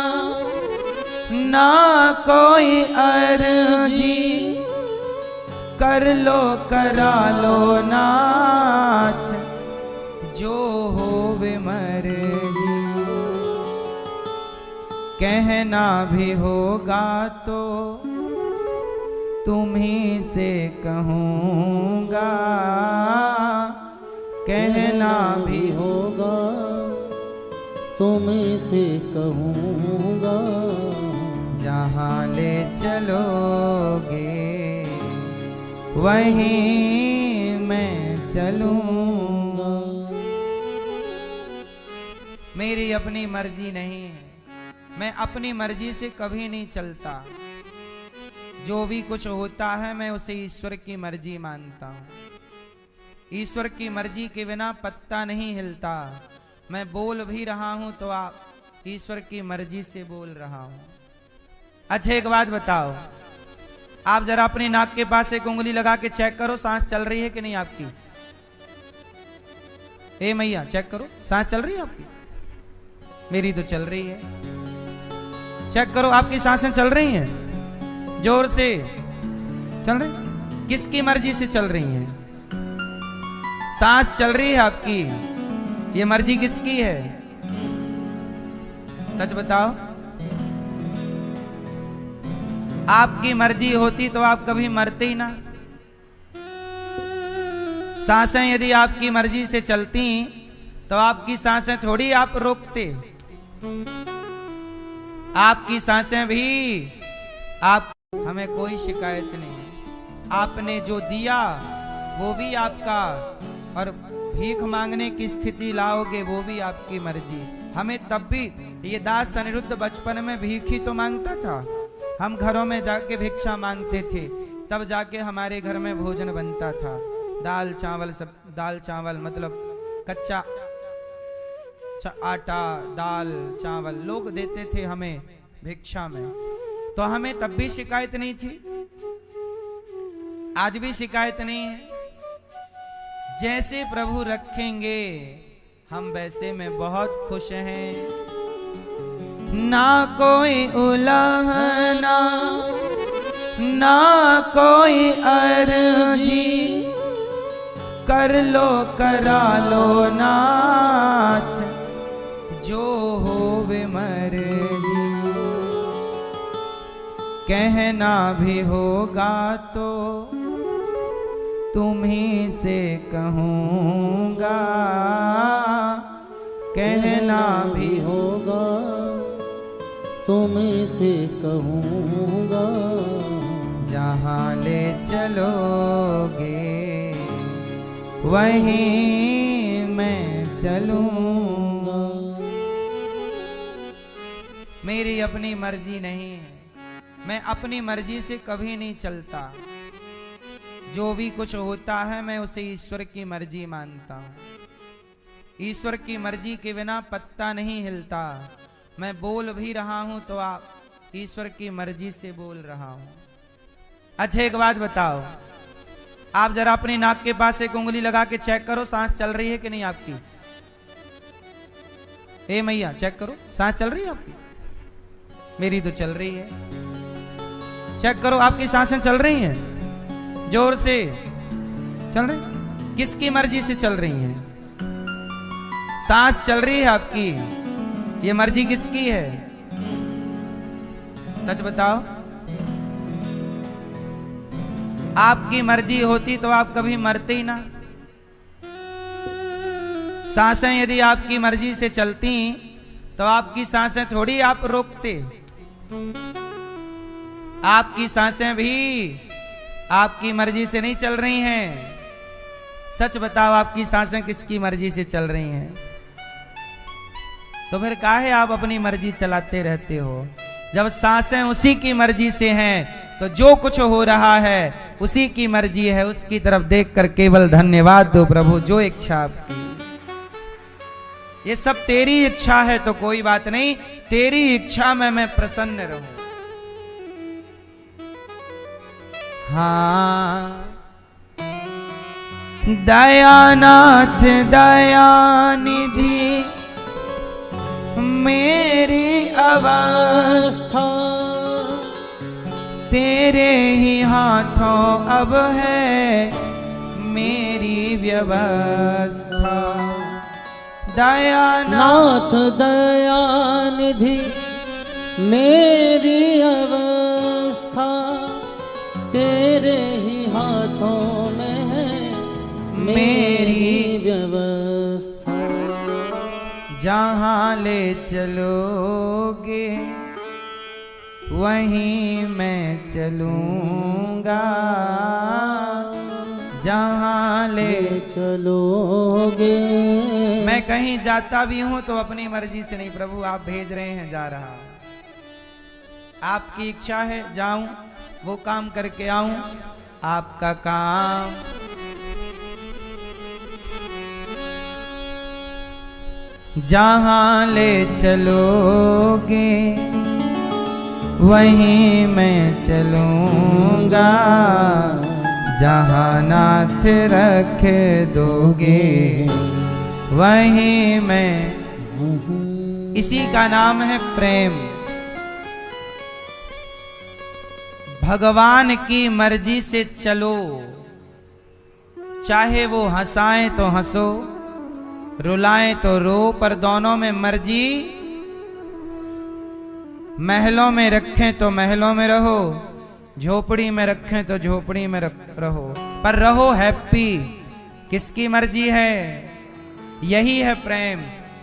ना कोई अर्जी, कर लो करा लो नाथ, जो होवे मर्जी। कहना भी होगा तो तुम्हीं से कहूँगा, कहना भी होगा तुम्हीं से कहूँगा, जहाँ ले चलोगे वहीं मैं चलूँगा। मेरी अपनी मर्जी नहीं है, मैं अपनी मर्जी से कभी नहीं चलता। जो भी कुछ होता है मैं उसे ईश्वर की मर्जी मानता हूँ। ईश्वर की मर्जी के बिना पत्ता नहीं हिलता। मैं बोल भी रहा हूँ तो आप ईश्वर की मर्जी से बोल रहा हूँ। अच्छा एक बात बताओ, आप जरा अपनी नाक के पास एक उंगली लगा के चेक करो, सांस चल रही है कि नहीं आपकी। ए मैया चेक करो, सांस चल रही है आपकी? मेरी तो चल रही है। चेक करो आपकी सांसें चल रही हैं, जोर से चल रही। किसकी मर्जी से चल रही हैं? सांस चल रही है आपकी, ये मर्जी किसकी है? सच बताओ। आपकी मर्जी होती तो आप कभी मरते ही ना। सांसें यदि आपकी मर्जी से चलती तो आपकी सांसें थोड़ी आप रोकते। आपकी सांसें भी आप, हमें कोई शिकायत नहीं। आपने जो दिया वो भी आपका, और भीख मांगने की स्थिति लाओगे वो भी आपकी मर्जी। हमें तब भी, ये दास अनिरुद्ध बचपन में भीख ही तो मांगता था। हम घरों में जाके भिक्षा मांगते थे, तब जाके हमारे घर में भोजन बनता था। दाल चावल, सब दाल चावल मतलब कच्चा आटा, दाल चावल लोग देते थे हमें भिक्षा में, तो हमें तब भी शिकायत नहीं थी, आज भी शिकायत नहीं है। जैसे प्रभु रखेंगे हम वैसे में बहुत खुश हैं। ना कोई उलाहना, ना कोई अर्जी, कर लो करा लो नाच, जो होवे मर्जी। कहना भी होगा तो तुम्हीं से कहूँगा, कहना भी होगा तुम्हीं से कहूँगा। जहाँ ले चलोगे वहीं मैं चलूँगा। मेरी अपनी मर्जी नहीं है, मैं अपनी मर्जी से कभी नहीं चलता। जो भी कुछ होता है मैं उसे ईश्वर की मर्जी मानता हूँ। ईश्वर की मर्जी के बिना पत्ता नहीं हिलता। मैं बोल भी रहा हूं तो आप ईश्वर की मर्जी से बोल रहा हूं। अच्छा एक बात बताओ, आप जरा अपनी नाक के पास एक उंगली लगा के चेक करो, सांस चल रही है कि नहीं आपकी। ए मैया चेक करो, सांस चल रही है आपकी? मेरी तो चल रही है। चेक करो आपकी सांसें चल रही हैं, जोर से चल रही। किसकी मर्जी से चल रही हैं? सांस चल रही है आपकी, ये मर्जी किसकी है? सच बताओ। आपकी मर्जी होती तो आप कभी मरते ही ना। सांसें यदि आपकी मर्जी से चलती तो आपकी सांसें थोड़ी आप रोकते। आपकी सांसें भी आपकी मर्जी से नहीं चल रही हैं। सच बताओ आपकी सांसें किसकी मर्जी से चल रही हैं? तो फिर काहे आप अपनी मर्जी चलाते रहते हो? जब सांसें उसी की मर्जी से हैं तो जो कुछ हो रहा है उसी की मर्जी है। उसकी तरफ देखकर केवल धन्यवाद दो प्रभु, जो इच्छा आपकी। ये सब तेरी इच्छा है तो कोई बात नहीं, तेरी इच्छा में मैं प्रसन्न रहूं। हाँ दयानाथ दयानिधि मेरी अवस्था तेरे ही हाथों अब है मेरी व्यवस्था। दयानाथ दयानिधि मेरी अवस्था तेरे ही हाथों में है मेरी व्यवस्था। जहाँ ले चलोगे वहीं मैं चलूँगा। जहाँ ले चलोगे। मैं कहीं जाता भी हूँ तो अपनी मर्जी से नहीं, प्रभु आप भेज रहे हैं, जा रहा हूँ। आपकी इच्छा है जाऊं, वो काम करके आऊं। आपका काम जहां ले चलोगे वहीं मैं चलूंगा। जहां नाथ रख दोगे वहीं मैं। इसी का नाम है प्रेम। भगवान की मर्जी से चलो, चाहे वो हंसाएं तो हंसो, रुलाएं तो रो, पर दोनों में मर्जी। महलों में रखें तो महलों में रहो, झोपड़ी में रखें तो झोपड़ी में रहो, पर रहो हैप्पी। किसकी मर्जी है? यही है प्रेम।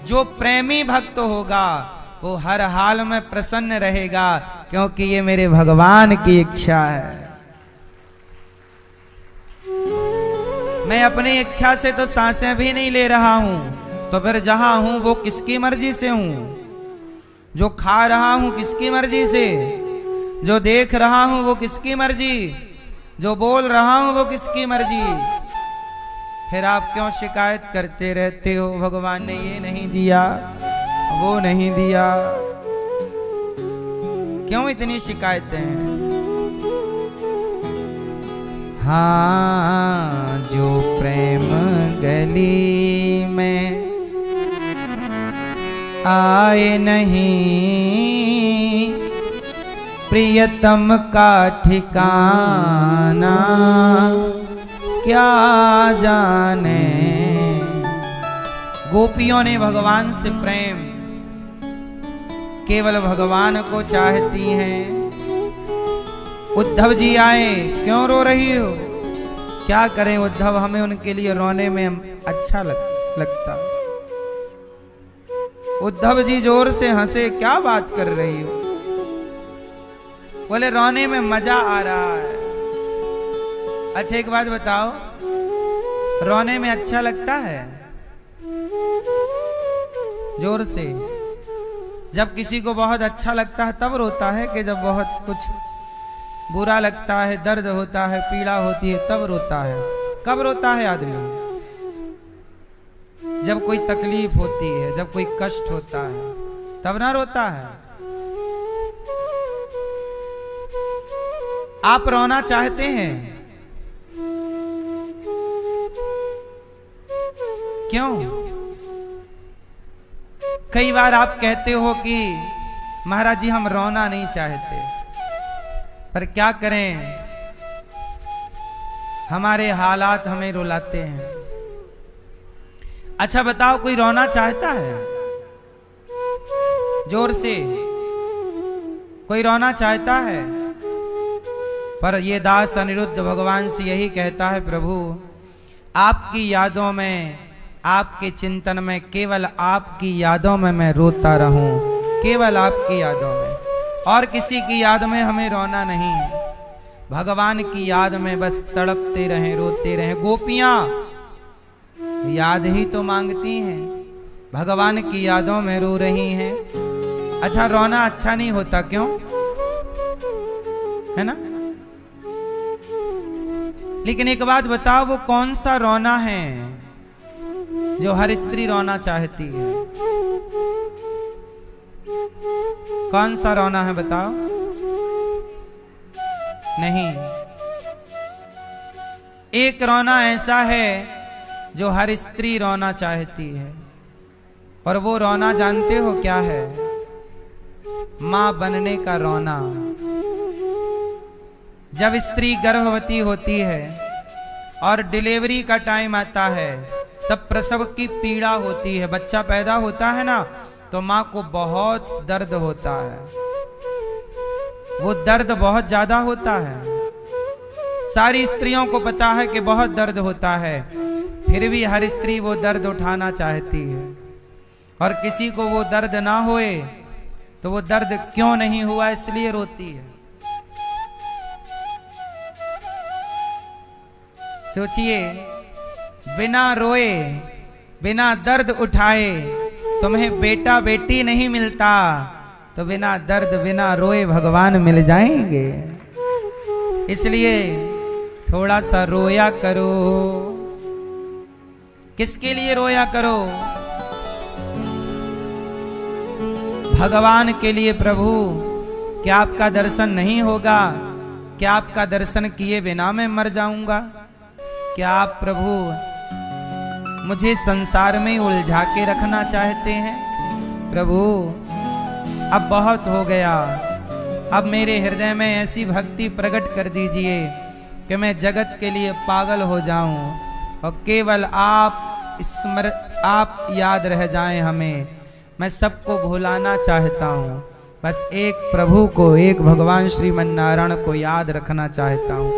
जो प्रेमी भक्त होगा वो हर हाल में प्रसन्न रहेगा, क्योंकि ये मेरे भगवान की इच्छा है। मैं अपनी इच्छा से तो सांसें भी नहीं ले रहा हूं, तो फिर जहां हूं वो किसकी मर्जी से हूं? जो खा रहा हूं किसकी मर्जी से? जो देख रहा हूं वो किसकी मर्जी? जो बोल रहा हूं वो किसकी मर्जी? फिर आप क्यों शिकायत करते रहते हो? भगवान ने ये नहीं दिया, वो नहीं दिया। क्यों इतनी शिकायतें हैं? हाँ, जो प्रेम गली में आए नहीं, प्रियतम का ठिकाना क्या जाने। गोपियों ने भगवान से प्रेम, केवल भगवान को चाहती हैं। उद्धव जी आए, क्यों रो रही हो? क्या करें उद्धव, हमें उनके लिए रोने में अच्छा लगता। उद्धव जी जोर से हंसे, क्या बात कर रही हो? बोले रोने में मजा आ रहा है। अच्छा एक बात बताओ, रोने में अच्छा लगता है? जोर से। जब किसी को बहुत अच्छा लगता है तब रोता है, कि जब बहुत कुछ बुरा लगता है, दर्द होता है, पीड़ा होती है तब रोता है? कब रोता है आदमी? जब कोई तकलीफ होती है, जब कोई कष्ट होता है तब ना रोता है। आप रोना चाहते हैं? क्यों? कई बार आप कहते हो कि महाराज जी हम रोना नहीं चाहते, पर क्या करें, हमारे हालात हमें रुलाते हैं। अच्छा बताओ, कोई रोना चाहता है? जोर से। कोई रोना चाहता है? पर ये दास अनिरुद्ध भगवान से यही कहता है, प्रभु आपकी यादों में, आपके चिंतन में, केवल आपकी यादों में मैं रोता रहूं, केवल आपकी यादों में, और किसी की याद में हमें रोना नहीं है। भगवान की याद में बस तड़पते रहें, रोते रहें। गोपियां याद ही तो मांगती हैं, भगवान की यादों में रो रही हैं। अच्छा रोना अच्छा नहीं होता, क्यों? है ना? लेकिन एक बात बताओ, वो कौन सा रोना है जो हर स्त्री रोना चाहती है? कौन सा रोना है बताओ? नहीं, एक रोना ऐसा है जो हर स्त्री रोना चाहती है, और वो रोना जानते हो क्या है? मां बनने का रोना। जब स्त्री गर्भवती होती है और डिलीवरी का टाइम आता है, तब प्रसव की पीड़ा होती है। बच्चा पैदा होता है ना, तो मां को बहुत दर्द होता है, वो दर्द बहुत ज्यादा होता है। सारी स्त्रियों को पता है कि बहुत दर्द होता है, फिर भी हर स्त्री वो दर्द उठाना चाहती है। और किसी को वो दर्द ना होए तो वो दर्द क्यों नहीं हुआ इसलिए रोती है। सोचिए, बिना रोए, बिना दर्द उठाए तुम्हें बेटा बेटी नहीं मिलता, तो बिना दर्द बिना रोए भगवान मिल जाएंगे। इसलिए थोड़ा सा रोया करो। किसके लिए रोया करो? भगवान के लिए। प्रभु क्या आपका दर्शन नहीं होगा? क्या आपका दर्शन किए बिना मैं मर जाऊंगा? क्या आप प्रभु मुझे संसार में उलझा के रखना चाहते हैं? प्रभु अब बहुत हो गया, अब मेरे हृदय में ऐसी भक्ति प्रकट कर दीजिए कि मैं जगत के लिए पागल हो जाऊं और केवल आप याद रह जाएं हमें। मैं सबको भुलाना चाहता हूं, बस एक प्रभु को, एक भगवान श्रीमन नारायण को याद रखना चाहता हूं।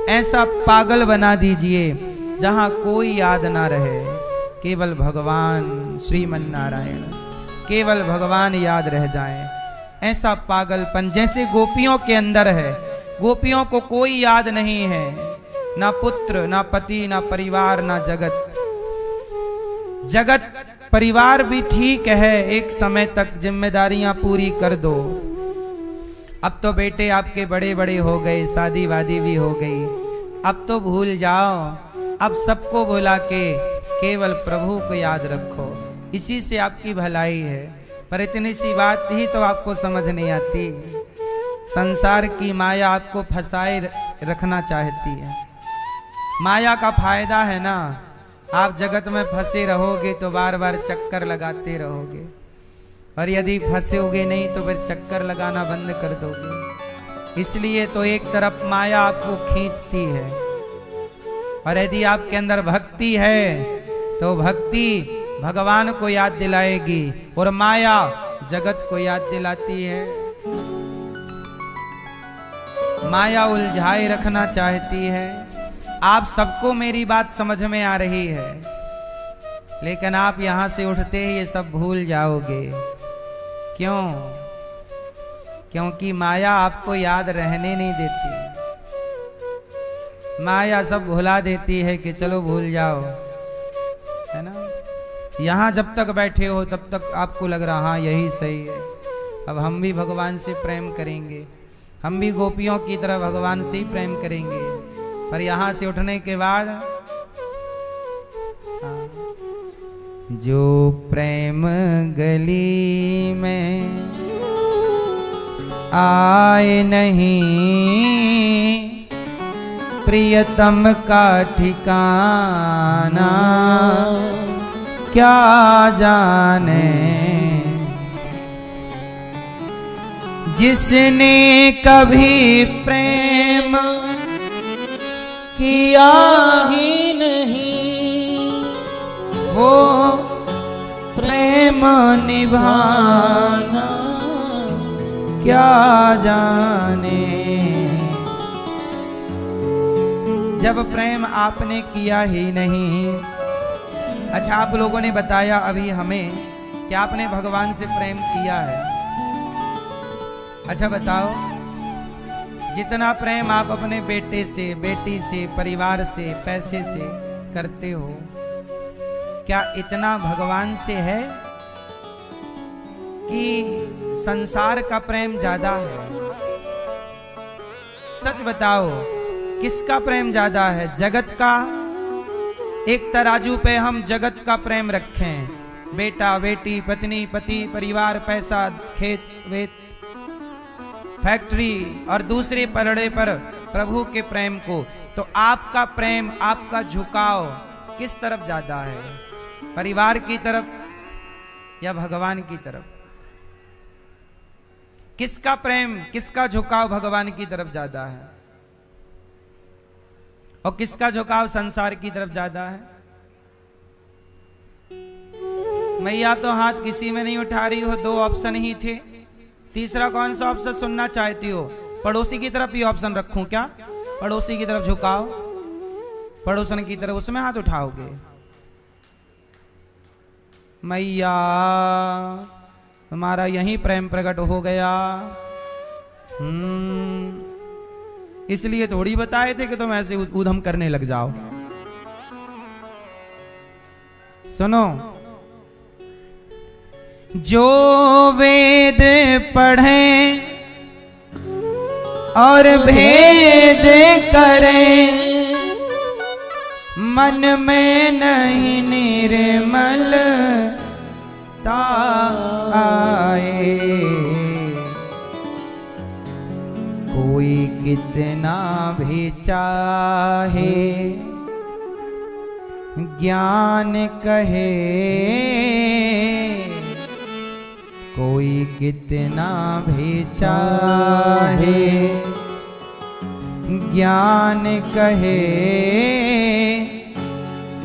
ऐसा पागल बना दीजिए जहां कोई याद ना रहे, केवल भगवान श्रीमन नारायण, केवल भगवान याद रह जाएं। ऐसा पागलपन जैसे गोपियों के अंदर है। गोपियों को कोई याद नहीं है, ना पुत्र, ना पति, ना परिवार, ना जगत। जगत परिवार भी ठीक है, एक समय तक जिम्मेदारियां पूरी कर दो। अब तो बेटे आपके बड़े बड़े हो गए, शादी वादी भी हो गई, अब तो भूल जाओ। अब सबको भुला के केवल प्रभु को याद रखो, इसी से आपकी भलाई है। पर इतनी सी बात ही तो आपको समझ नहीं आती। संसार की माया आपको फंसाए रखना चाहती है। माया का फायदा है ना, आप जगत में फंसे रहोगे तो बार बार चक्कर लगाते रहोगे, और यदि फंसोगे नहीं तो फिर चक्कर लगाना बंद कर दोगे। इसलिए तो एक तरफ माया आपको खींचती है, और यदि आपके अंदर भक्ति है तो भक्ति भगवान को याद दिलाएगी और माया जगत को याद दिलाती है। माया उलझाए रखना चाहती है। आप सबको मेरी बात समझ में आ रही है, लेकिन आप यहां से उठते ही ये सब भूल जाओगे। क्यों? क्योंकि माया आपको याद रहने नहीं देती। माया सब भुला देती है कि चलो भूल जाओ, है ना। यहां जब तक बैठे हो तब तक आपको लग रहा हाँ यही सही है, अब हम भी भगवान से प्रेम करेंगे, हम भी गोपियों की तरह भगवान से ही प्रेम करेंगे। पर यहां से उठने के बाद जो प्रेम गली में आए नहीं, प्रियतम का ठिकाना क्या जाने। जिसने कभी प्रेम किया ही नहीं, वो प्रेम निभाना क्या जाने। जब प्रेम आपने किया ही नहीं। अच्छा, आप लोगों ने बताया अभी हमें कि आपने भगवान से प्रेम किया है। अच्छा बताओ, जितना प्रेम आप अपने बेटे से, बेटी से, परिवार से, पैसे से करते हो, क्या इतना भगवान से है कि संसार का प्रेम ज्यादा है? सच बताओ, किसका प्रेम ज्यादा है? जगत का? एक तराजू पे हम जगत का प्रेम रखें, बेटा बेटी, पत्नी पति, परिवार, पैसा, खेत वेत, फैक्ट्री, और दूसरे पलड़े पर प्रभु के प्रेम को, तो आपका प्रेम, आपका झुकाव किस तरफ ज्यादा है? परिवार की तरफ या भगवान की तरफ? किसका प्रेम, किसका झुकाव भगवान की तरफ ज्यादा है और किसका झुकाव संसार की तरफ ज्यादा है? मैया तो हाथ किसी में नहीं उठा रही हो, दो ऑप्शन ही थे, तीसरा कौन सा ऑप्शन सुनना चाहती हो? पड़ोसी की तरफ ही ऑप्शन रखूं क्या? पड़ोसी की तरफ झुकाओ, पड़ोसन की तरफ, उसमें हाथ उठाओगे? मैया तुम्हारा यही प्रेम प्रकट हो गया। इसलिए थोड़ी बताए थे कि तुम ऐसे ऊधम करने लग जाओ। सुनो, जो वेद पढ़े और भेद करें, मन में नहीं निर्मलता आए। कोई कितना भी चाहे ज्ञान कहे, कोई कितना भी चाहे ज्ञान कहे,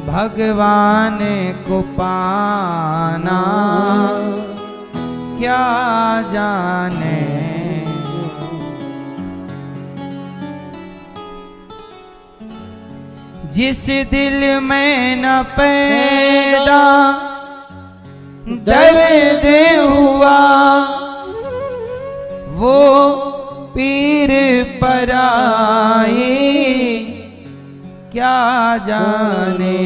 भगवान को पाना क्या जाने। जिस दिल में न पैदा दर्द हुआ, वो पीर पराई क्या जाने।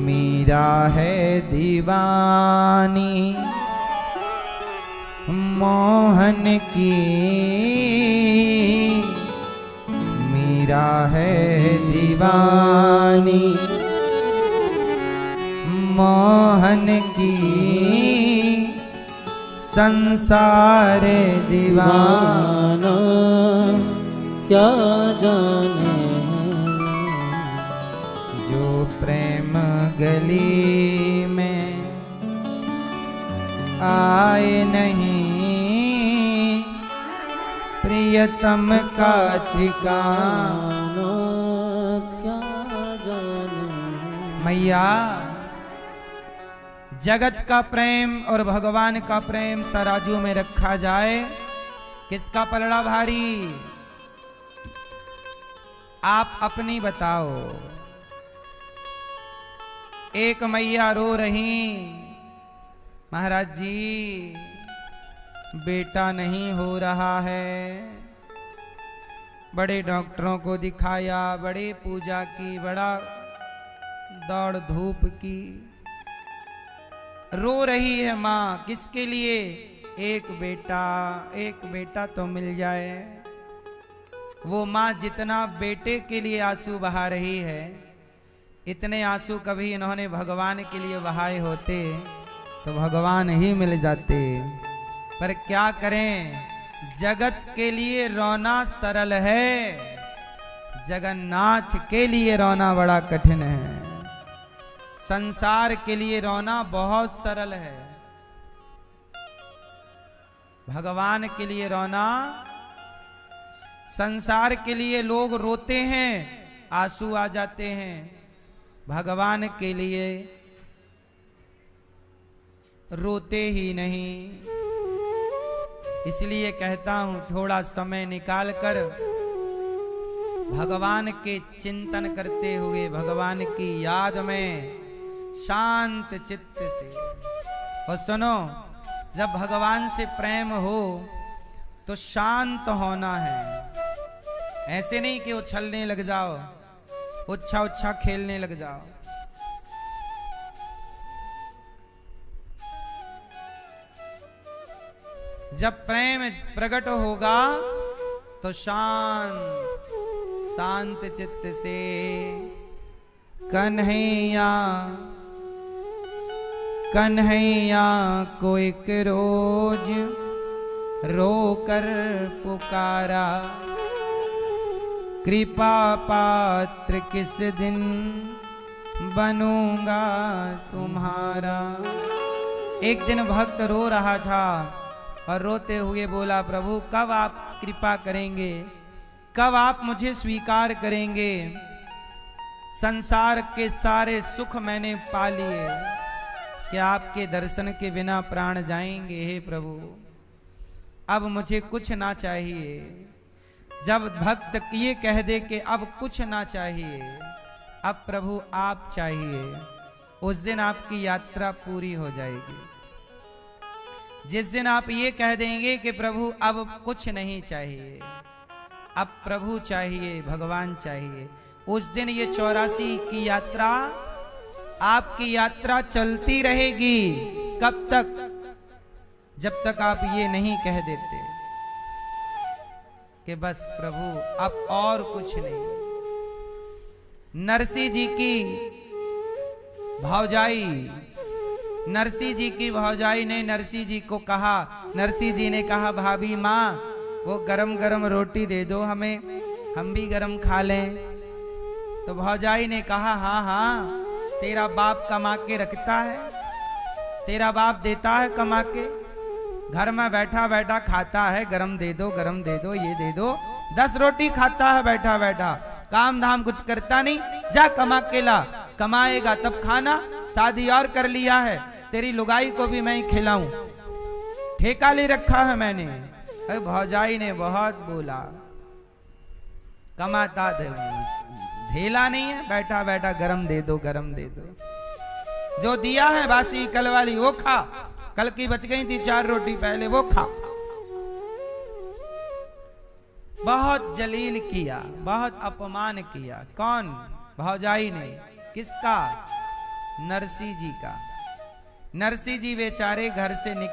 मीरा है दीवानी मोहन की, मीरा है दीवानी मोहन की, संसार दीवाना क्या जाने। जो प्रेम गली में आए नहीं, प्रियतम का ठिकाना मैया जगत का प्रेम और भगवान का प्रेम तराजू में रखा जाए, किसका पलड़ा भारी? आप अपनी बताओ। एक मैया रो रही, महाराज जी बेटा नहीं हो रहा है। बड़े डॉक्टरों को दिखाया, बड़े पूजा की, बड़ा दौड़ धूप की, रो रही है माँ। किसके लिए? एक बेटा तो मिल जाए। वो माँ जितना बेटे के लिए आंसू बहा रही है, इतने आंसू कभी इन्होंने भगवान के लिए बहाए होते तो भगवान ही मिल जाते। पर क्या करें, जगत के लिए रोना सरल है, जगन्नाथ के लिए रोना बड़ा कठिन है। संसार के लिए रोना बहुत सरल है, भगवान के लिए रोना। संसार के लिए लोग रोते हैं, आंसू आ जाते हैं, भगवान के लिए रोते ही नहीं। इसलिए कहता हूं थोड़ा समय निकालकर भगवान के चिंतन करते हुए, भगवान की याद में शांत चित्त से। और सुनो, जब भगवान से प्रेम हो तो शांत होना है। ऐसे नहीं कि उछलने लग जाओ, उच्छा खेलने लग जाओ। जब प्रेम प्रकट होगा तो शांत चित्त से कन्हैया को एक रोज रोकर पुकारा, कृपा पात्र किस दिन बनूंगा तुम्हारा। एक दिन भक्त रो रहा था और रोते हुए बोला, प्रभु कब आप कृपा करेंगे, कब आप मुझे स्वीकार करेंगे? संसार के सारे सुख मैंने पा लिए, कि आपके दर्शन के बिना प्राण जाएंगे। हे प्रभु अब मुझे कुछ ना चाहिए। जब भक्त ये कह दे कि अब कुछ ना चाहिए, अब प्रभु आप चाहिए, उस दिन आपकी यात्रा पूरी हो जाएगी। जिस दिन आप ये कह देंगे कि प्रभु अब कुछ नहीं चाहिए, अब प्रभु चाहिए, भगवान चाहिए, उस दिन ये 84 की यात्रा, आपकी यात्रा चलती रहेगी। कब तक? जब तक आप ये नहीं कह देते कि बस प्रभु अब और कुछ नहीं। नरसिंह जी की भौजाई, नरसिंह जी की भौजाई ने नरसिंह जी को कहा, नरसिंह जी ने कहा भाभी माँ वो गरम गरम रोटी दे दो हमें, हम भी गरम खा लें। तो भौजाई ने कहा हाँ हाँ तेरा बाप कमा के रखता है, तेरा बाप देता है कमा के, घर में बैठा बैठा खाता है, गरम दे दो, ये दे दो। 10 रोटी खाता है बैठा बैठा, काम धाम कुछ करता नहीं, जा कमा के ला, कमाएगा तब खाना। शादी और कर लिया है, तेरी लुगाई को भी मैं ही खिलाऊं, ठेका ले रखा है मैंने। अरे भौजाई ने बहुत बोला, कमाता धेला नहीं है, बैठा बैठा गरम दे दो, जो दिया है बासी कल वाली वो खा, कल की बच गई थी 4 रोटी पहले वो खा। बहुत जलील किया, बहुत अपमान किया। कौन? भौजाई ने। किसका? नरसिंह जी का। नरसिंह जी बेचारे घर से निकले।